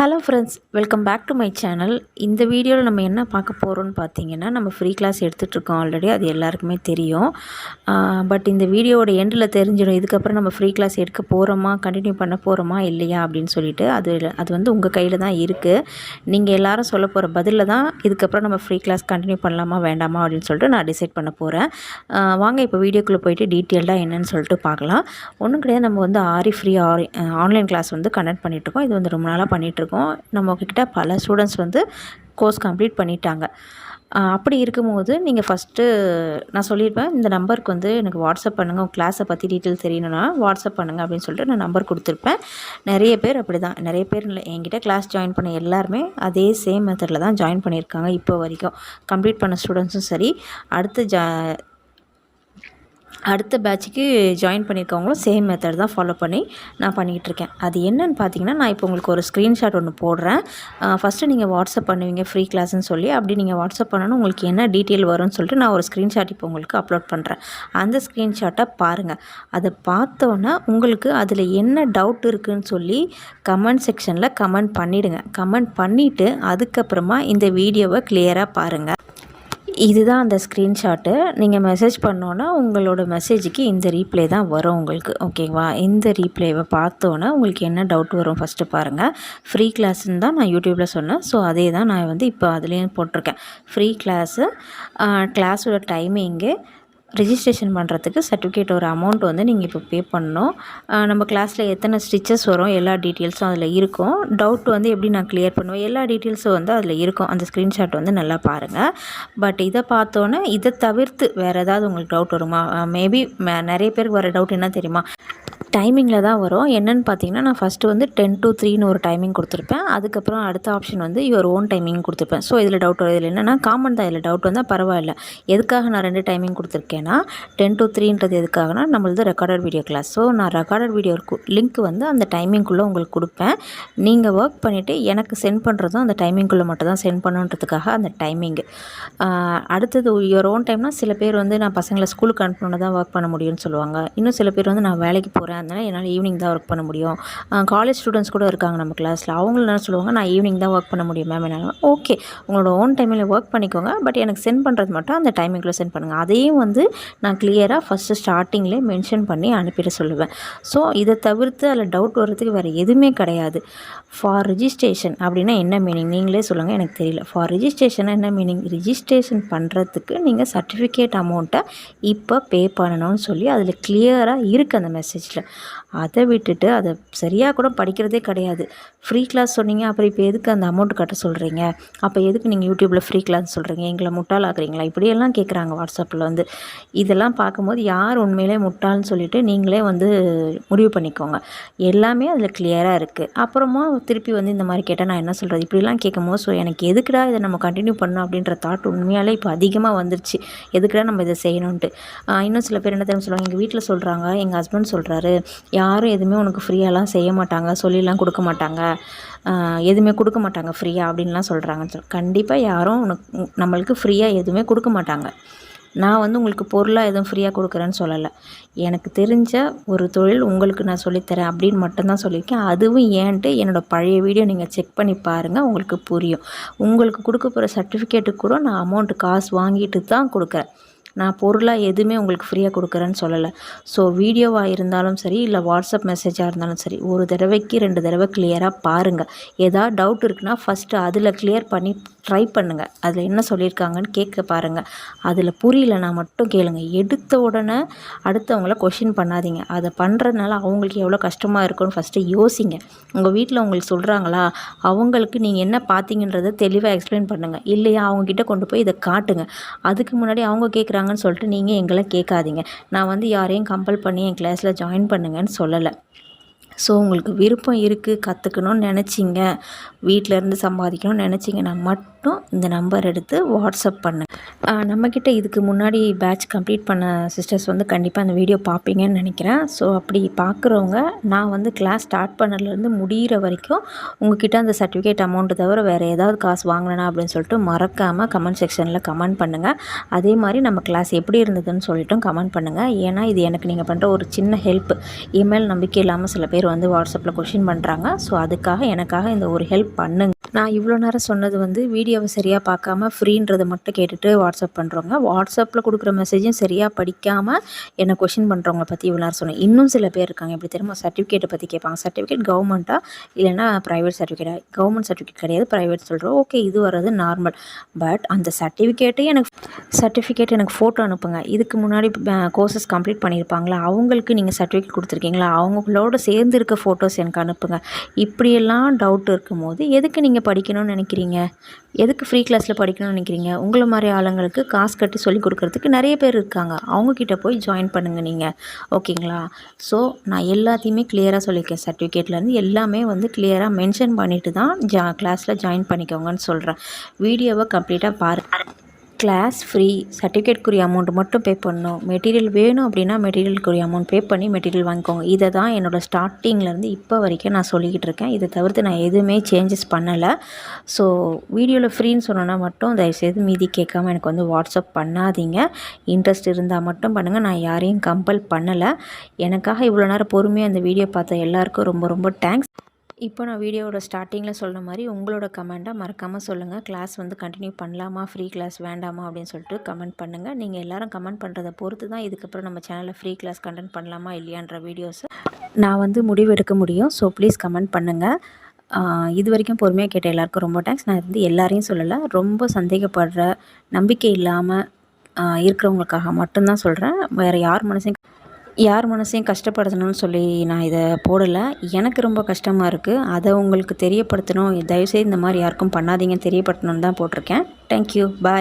Hello friends, welcome back to my channel. இந்த வீடியோவில் நம்ம என்ன பார்க்க போகிறோம்னு பார்த்தீங்கன்னா, நம்ம ஃப்ரீ கிளாஸ் எடுத்துகிட்ருக்கோம். ஆல்ரெடி அது எல்லாருக்குமே தெரியும். பட் இந்த வீடியோவோட எண்டில் தெரிஞ்சிடும் இதுக்கப்புறம் நம்ம ஃப்ரீ கிளாஸ் எடுக்க போகிறோமா, கண்டினியூ பண்ண போகிறோமா இல்லையா அப்படின்னு சொல்லிட்டு. அது வந்து உங்கள் கையில் தான் இருக்குது. நீங்கள் எல்லோரும் சொல்ல போகிற பதிலில் தான் இதுக்கப்புறம் நம்ம ஃப்ரீ கிளாஸ் கண்டினியூ பண்ணலாமா வேண்டாமா அப்படின்னு சொல்லிட்டு நான் டிசைட் பண்ண போகிறேன். வாங்க இப்போ வீடியோக்குள்ளே போயிட்டு டீட்டெயில்டாக என்னென்னு சொல்லிட்டு பார்க்கலாம். ஒன்றும் கிடையாது, நம்ம வந்து ஃப்ரீ ஆன்லைன் கிளாஸ் வந்து கண்டக்ட் பண்ணிகிட்ருக்கோம். இது வந்து ரொம்ப நாளாக பண்ணிகிட்ருக்கோம். நம்மக்கிட்ட பல ஸ்டூடெண்ட்ஸ் வந்து கோர்ஸ் கம்ப்ளீட் பண்ணிட்டாங்க. அப்படி இருக்கும்போது நீங்கள் ஃபஸ்ட்டு நான் சொல்லியிருப்பேன், இந்த நம்பருக்கு வந்து எனக்கு வாட்ஸ்அப் பண்ணுங்கள், உங்கள் கிளாஸை பற்றி டீட்டெயில் தெரியணுன்னா வாட்ஸ்அப் பண்ணுங்கள் அப்படின்னு சொல்லிட்டு நான் நம்பர் கொடுத்துருப்பேன். நிறைய பேர் அப்படி தான், நிறைய பேர் இல்லை, என்கிட்ட கிளாஸ் ஜாயின் பண்ண எல்லாருமே அதே சேம் மெத்தடில் தான் ஜாயின் பண்ணியிருக்காங்க. இப்போ வரைக்கும் கம்ப்ளீட் பண்ண ஸ்டூடெண்ட்ஸும் சரி, அடுத்த பேட்சுக்கு ஜாயின் பண்ணியிருக்கவங்களும் சேம் மெத்தட் தான் ஃபாலோ பண்ணி நான் பண்ணிகிட்ருக்கேன். அது என்னென்னு பார்த்தீங்கன்னா, நான் இப்போ உங்களுக்கு ஒரு ஸ்க்ரீன்ஷாட் ஒன்று போடுறேன். ஃபஸ்ட்டு நீங்கள் வாட்ஸ்அப் பண்ணுவீங்க ஃப்ரீ கிளாஸ்ன்னு சொல்லி. அப்படி நீங்கள் வாட்ஸ்அப் பண்ணணும், உங்களுக்கு என்ன டீட்டெயில் வரும்னு சொல்லிட்டு நான் ஒரு ஸ்க்ரீன்ஷாட் இப்போ உங்களுக்கு அப்லோட் பண்ணுறேன். அந்த ஸ்க்ரீன்ஷாட்டை பாருங்கள். அதை பார்த்தோன்னே உங்களுக்கு அதில் என்ன டவுட் இருக்குதுன்னு சொல்லி கமெண்ட் செக்ஷனில் கமெண்ட் பண்ணிவிடுங்க. கமெண்ட் பண்ணிவிட்டு அதுக்கப்புறமா இந்த வீடியோவை கிளியராக பாருங்கள். இதுதான் அந்த ஸ்க்ரீன்ஷாட்டு. நீங்கள் மெசேஜ் பண்ணோன்னா உங்களோட மெசேஜுக்கு இந்த ரீப்ளே தான் வரும் உங்களுக்கு. ஓகேவா? இந்த ரீப்ளேவை பார்த்தோன்னே உங்களுக்கு என்ன டவுட் வரும் ஃபஸ்ட்டு பாருங்கள். ஃப்ரீ கிளாஸுன்னு தான் நான் யூடியூப்பில் சொன்னேன். ஸோ அதே தான் நான் வந்து இப்போ அதுலேயும் போட்டிருக்கேன். ஃப்ரீ கிளாஸோட டைமிங்கு, ரிஜிஸ்ட்ரேஷன் பண்ணுறதுக்கு சர்டிஃபிகேட் ஒரு அமௌண்ட் வந்து நீங்கள் இப்போ பே பண்ணணும். நம்ம கிளாஸில் எத்தனை ஸ்டிச்சஸ் வரும் எல்லா டீட்டெயில்ஸும் அதில் இருக்கும். டவுட் வந்து எப்படி நான் கிளியர் பண்ணுவேன் எல்லா டீட்டெயில்ஸும் வந்து அதில் இருக்கும். அந்த ஸ்க்ரீன்ஷாட் வந்து நல்லா பாருங்கள். பட் இதை பார்த்தோன்னே இதை தவிர்த்து வேறு ஏதாவது உங்களுக்கு டவுட் வருமா? மேபி நிறைய பேருக்கு வர டவுட் என்ன தெரியுமா? டைமிங்கில் தான் வரும். என்னென்னு பார்த்தீங்கன்னா, நான் ஃபஸ்ட்டு வந்து 10 to 3ன்னு ஒரு டைமிங் கொடுத்துருப்பேன். அதுக்கப்புறம் அடுத்த ஆப்ஷன் வந்து யுவர் ஓன் டைமிங் கொடுத்துருப்பேன். ஸோ இதில் டவுட் வரும். இதில் என்னென்னா காமன் தான், இதில் டவுட் வந்தால் பரவாயில்ல. எதுக்காக நான் 2 டைமிங் கொடுத்துருக்கேன்னா, 10 to 3ன்றது எதுக்காகனா, நம்மளது ரெக்கார்டட் வீடியோ கிளாஸ். ஸோ நான் ரெக்கார்டட் வீடியோ லிங்க் வந்து அந்த டைமிங்குள்ளே உங்களுக்கு கொடுப்பேன். நீங்கள் ஒர்க் பண்ணிவிட்டு எனக்கு சென்ட் பண்ணுறதும் அந்த டைமிங்குள்ளே மட்டும் தான் சென்ட் பண்ணுன்றதுக்காக அந்த டைமிங்கு. அடுத்தது யுவர் ஓன் டைம்னால், சில பேர் வந்து நான் பசங்களை ஸ்கூலுக்கு அனுப்பணுன்னு தான் ஒர்க் பண்ண முடியும்னு சொல்லுவாங்க. இன்னும் சில பேர் வந்து நான் வேலைக்கு போகிறேன், அதனால் என்னால் ஈவினிங் தான் ஒர்க் பண்ண முடியும். காலேஜ் ஸ்டூடெண்ட்ஸ் கூட இருக்காங்க நம்ம கிளாஸில். அவங்களும் என்ன சொல்லுவாங்க, நான் ஈவினிங் தான் ஒர்க் பண்ண முடியும் மேம் என்னால். ஓகே, உங்களோட ஓன் டைமில் ஒர்க் பண்ணிக்கோங்க. பட் எனக்கு சென்ட் பண்ணுறது மட்டும் அந்த டைமிங்குள்ளே சென்ட் பண்ணுங்கள். அதையும் வந்து நான் கிளியராக ஃபஸ்ட்டு ஸ்டார்டிங்லேயே மென்ஷன் பண்ணி அனுப்பிட சொல்லுவேன். ஸோ இதை தவிர்த்து அதில் டவுட் வர்றதுக்கு வேறு எதுவுமே கிடையாது. ஃபார் ரிஜிஸ்ட்ரேஷன் அப்படின்னா என்ன மீனிங் நீங்களே சொல்லுங்கள், எனக்கு தெரியல. ஃபார் ரிஜிஸ்ட்ரேஷன் என்ன மீனிங்? ரிஜிஸ்ட்ரேஷன் பண்ணுறதுக்கு நீங்கள் சர்டிஃபிகேட் அமௌண்ட்டை இப்போ பே பண்ணணும்னு சொல்லி அதில் கிளியராக இருக்குது அந்த மெசேஜில். அதை விட்டுட்டு அதை சரியாக கூட படிக்கிறதே கிடையாது. ஃப்ரீ கிளாஸ் சொன்னீங்க, அப்புறம் இப்போ எதுக்கு அந்த அமௌண்ட் கட்ட சொல்கிறீங்க? அப்போ எதுக்கு நீங்கள் யூடியூப்பில் ஃப்ரீ கிளாஸ் சொல்கிறீங்க? எங்களை முட்டாளாக்குறீங்களா? இப்படியெல்லாம் கேட்குறாங்க வாட்ஸ்அப்பில் வந்து. இதெல்லாம் பார்க்கும்போது யார் உண்மையிலே முட்டாள்னு சொல்லிவிட்டு நீங்களே வந்து முடிவு பண்ணிக்கோங்க. எல்லாமே அதில் கிளியராக இருக்குது. அப்புறமா திருப்பி வந்து இந்த மாதிரி கேட்டால் நான் என்ன சொல்கிறது? இப்படிலாம் கேட்கும்போது ஸோ எனக்கு எதுக்குடா இதை நம்ம கண்டினியூ பண்ணோம் அப்படின்ற தாட் உண்மையாலே இப்போ அதிகமாக வந்துருச்சு. எதுக்குடா நம்ம இதை செய்யணுன்ட்டு. இன்னும் சில பேர் என்ன தெரியும் சொல்லுவாங்க, எங்கள் வீட்டில் சொல்கிறாங்க, எங்கள் ஹஸ்பண்ட் சொல்கிறாரு, யாரும் எதுவுமே உனக்கு ஃப்ரீயாலாம் செய்ய மாட்டாங்க, சொல்லிலாம் கொடுக்க மாட்டாங்க, எதுவுமே கொடுக்க மாட்டாங்க ஃப்ரீயாக அப்படின்லாம் சொல்கிறாங்கன்னு கண்டிப்பாக யாரும் நம்மளுக்கு ஃப்ரீயாக எதுவுமே கொடுக்க மாட்டாங்க. நான் வந்து உங்களுக்கு பொருளாக எதுவும் ஃப்ரீயாக கொடுக்குறேன்னு சொல்லலை. எனக்கு தெரிஞ்ச ஒரு தொழில் உங்களுக்கு நான் சொல்லித்தரேன் அப்படின்னு மட்டும்தான் சொல்லியிருக்கேன். அதுவும் ஏன்ட்டு என்னோடய பழைய வீடியோ நீங்கள் செக் பண்ணி பாருங்கள், உங்களுக்கு புரியும். உங்களுக்கு கொடுக்க போகிற சர்டிஃபிகேட்டுக்கு கூட நான் அமௌண்ட்டு காசு வாங்கிட்டு தான் கொடுக்குறேன். நான் பொருளாக எதுவுமே உங்களுக்கு ஃப்ரீயாக கொடுக்குறேன்னு சொல்லலை. ஸோ வீடியோவாக இருந்தாலும் சரி, இல்லை வாட்ஸ்அப் மெசேஜாக இருந்தாலும் சரி, ஒரு தடவைக்கு 2 தடவை கிளியராக பாருங்கள். ஏதாவது டவுட் இருக்குன்னா ஃபஸ்ட்டு அதில் கிளியர் பண்ணி ட்ரை பண்ணுங்கள். அதில் என்ன சொல்லியிருக்காங்கன்னு கேட்க பாருங்கள். அதில் புரியலனா மட்டும் கேளுங்க. எடுத்த உடனே அடுத்தவங்கள கொஷின் பண்ணாதீங்க. அதை பண்ணுறதுனால அவங்களுக்கு எவ்வளோ கஷ்டமாக இருக்குன்னு ஃபஸ்ட்டு யோசிங்க. உங்கள் வீட்டில் உங்களுக்கு சொல்கிறாங்களா, அவங்களுக்கு நீங்கள் என்ன பார்த்தீங்கன்றதை தெளிவாக எக்ஸ்பிளைன் பண்ணுங்கள். இல்லையா அவங்கக்கிட்ட கொண்டு போய் இதை காட்டுங்க. அதுக்கு முன்னாடி அவங்க கேட்குறாங்கன்னு சொல்லிட்டு நீங்கள் எங்களை கேட்காதீங்க. நான் வந்து யாரையும் கம்பல் பண்ணி என் கிளாஸில் ஜாயின் பண்ணுங்கன்னு சொல்லலை. ஸோ உங்களுக்கு விருப்பம் இருக்குது, கற்றுக்கணும்னு நினச்சிங்க, வீட்டிலேருந்து சம்பாதிக்கணும்னு நினச்சிங்கன்னா மட்டும் இந்த நம்பர் எடுத்து வாட்ஸ்அப் பண்ணுங்கள். நம்மக்கிட்ட இதுக்கு முன்னாடி பேட்ச் கம்ப்ளீட் பண்ண சிஸ்டர்ஸ் வந்து கண்டிப்பாக அந்த வீடியோ பார்ப்பீங்கன்னு நினைக்கிறேன். ஸோ அப்படி பார்க்குறவங்க நான் வந்து கிளாஸ் ஸ்டார்ட் பண்ணதுலேருந்து முடிகிற வரைக்கும் உங்ககிட்ட அந்த சர்டிஃபிகேட் அமௌண்ட்டு தவிர வேறு ஏதாவது காசு வாங்கினேனா அப்படின்னு சொல்லிட்டு மறக்காமல் கமெண்ட் செக்ஷனில் கமெண்ட் பண்ணுங்கள். அதே மாதிரி நம்ம கிளாஸ் எப்படி இருந்ததுன்னு சொல்லிட்டும் கமெண்ட் பண்ணுங்கள். ஏன்னா இது எனக்கு நீங்கள் பண்ணுற ஒரு சின்ன ஹெல்ப். இமெயில் நம்பிக்கை இல்லாமல் சில பேர் வந்து வாட்ஸ்அப்பில் கொஷின் பண்ணுறாங்க. ஸோ அதுக்காக எனக்காக இந்த ஒரு ஹெல்ப் பண்ணுங்க. நான் இவ்வளோ நேரம் சொன்னது வந்து வீடியோவை சரியாக பார்க்காம ஃப்ரீன்றதை மட்டும் கேட்டுட்டு வாட்ஸ்அப் பண்ணுறவங்க, வாட்ஸ்அப்பில் கொடுக்குற மெசேஜும் சரியாக படிக்காமல் என்னை கொஷின் பண்ணுறவங்கள பற்றி இவ்வளோ நேரம் சொன்னேன். இன்னும் சில பேர் இருக்காங்க எப்படி தெரியுமா, சர்டிஃபிகேட்டை பற்றி கேட்பாங்க. சர்டிஃபிகேட் கவர்மெண்ட்டா இல்லைன்னா ப்ரைவேட் சர்டிஃபிகேட்டா? கவர்மெண்ட் சர்டிஃபிகேட் கிடையாது, ப்ரைவேட் சொல்கிறோம். ஓகே, இது வர்றது நார்மல். பட் அந்த சர்டிஃபிகேட் எனக்கு ஃபோட்டோ அனுப்புங்க. இதுக்கு முன்னாடி கோர்சஸ் கம்ப்ளீட் பண்ணியிருப்பாங்களா, அவங்களுக்கு நீங்கள் சர்டிஃபிகேட் கொடுத்துருக்கீங்களா, அவங்களோட சேர்ந்து இருக்க ஃபோட்டோஸ் எனக்கு அனுப்புங்க. இப்படியெல்லாம் டவுட் இருக்கும்போது எதுக்கு நீங்கள் படிக்கணும்னு நினைக்கிறீங்க? எதுக்கு ஃப்ரீ கிளாஸில் படிக்கணும்னு நினைக்கிறீங்க? உங்களை மாதிரி ஆளுங்களுக்கு காசு கட்டி சொல்லி கொடுக்குறதுக்கு நிறைய பேர் இருக்காங்க. அவங்கக்கிட்ட போய் ஜாயின் பண்ணுங்கள் நீங்கள். ஓகேங்களா? ஸோ நான் எல்லாத்தையுமே கிளியராக சொல்லியிருக்கேன். சர்டிஃபிகேட்லேருந்து எல்லாமே வந்து கிளியராக மென்ஷன் பண்ணிவிட்டு தான் கிளாஸில் ஜாயின் பண்ணிக்கோங்கன்னு சொல்கிறேன். வீடியோவை கம்ப்ளீட்டாக பாருங்கள். கிளாஸ் ஃப்ரீ, சர்டிஃபிகேட்க்குரிய அமௌண்ட் மட்டும் பே பண்ணணும். மெட்டீரியல் வேணும் அப்படின்னா மெட்டீரியலுக்குரிய அமௌண்ட் பே பண்ணி மெட்டீரியல் வாங்கிக்கோங்க. இதை தான் என்னோடய ஸ்டார்டிங்லேருந்து இப்போ வரைக்கும் நான் சொல்லிக்கிட்டு இருக்கேன். இதை தவிர்த்து நான் எதுவுமே சேஞ்சஸ் பண்ணலை. ஸோ வீடியோவில் ஃப்ரீன்னு சொன்னோன்னா மட்டும் தயவுசெய்து மீதி கேட்காம எனக்கு வந்து வாட்ஸ்அப் பண்ணாதீங்க. இன்ட்ரெஸ்ட் இருந்தால் மட்டும் பண்ணுங்கள். நான் யாரையும் கம்பல் பண்ணலை. எனக்காக இவ்வளோ நேரம் பொறுமையாக அந்த வீடியோ பார்த்த எல்லாருக்கும் ரொம்ப ரொம்ப தேங்க்ஸ். இப்போ நான் வீடியோவோட ஸ்டார்டிங்கில் சொன்ன மாதிரி உங்களோட கமெண்ட்டை மறக்காமல் சொல்லுங்கள். கிளாஸ் வந்து கண்டினியூ பண்ணலாமா, ஃப்ரீ கிளாஸ் வேண்டாமா அப்படின்னு சொல்லிட்டு கமெண்ட் பண்ணுங்கள். நீங்கள் எல்லோரும் கமெண்ட் பண்ணுறதை பொறுத்து தான் இதுக்கப்புறம் நம்ம சேனலில் ஃப்ரீ கிளாஸ் கண்டென்ட் பண்ணலாமா இல்லையான்ற வீடியோஸை நான் வந்து முடிவு எடுக்க முடியும். ஸோ ப்ளீஸ் கமெண்ட் பண்ணுங்கள். இது வரைக்கும் பொறுமையாக கேட்ட எல்லாருக்கும் ரொம்ப தேங்க்ஸ். நான் வந்து எல்லாரையும் சொல்லலை, ரொம்ப சந்தேகப்படுற நம்பிக்கை இல்லாமல் இருக்கிறவங்களுக்காக மட்டும்தான் சொல்கிறேன். வேறு யார் மனசையும் கஷ்டப்படுத்தணும்னு சொல்லி நான் இதை போடலை. எனக்கு ரொம்ப கஷ்டமாக இருக்குது. அதை உங்களுக்கு தெரியப்படுத்தணும், தயவுசெய்து இந்த மாதிரி யாருக்கும் பண்ணாதீங்கன்னு தெரியப்படுத்தணுன்னு தான் போட்டிருக்கேன். தேங்க்யூ, பாய்.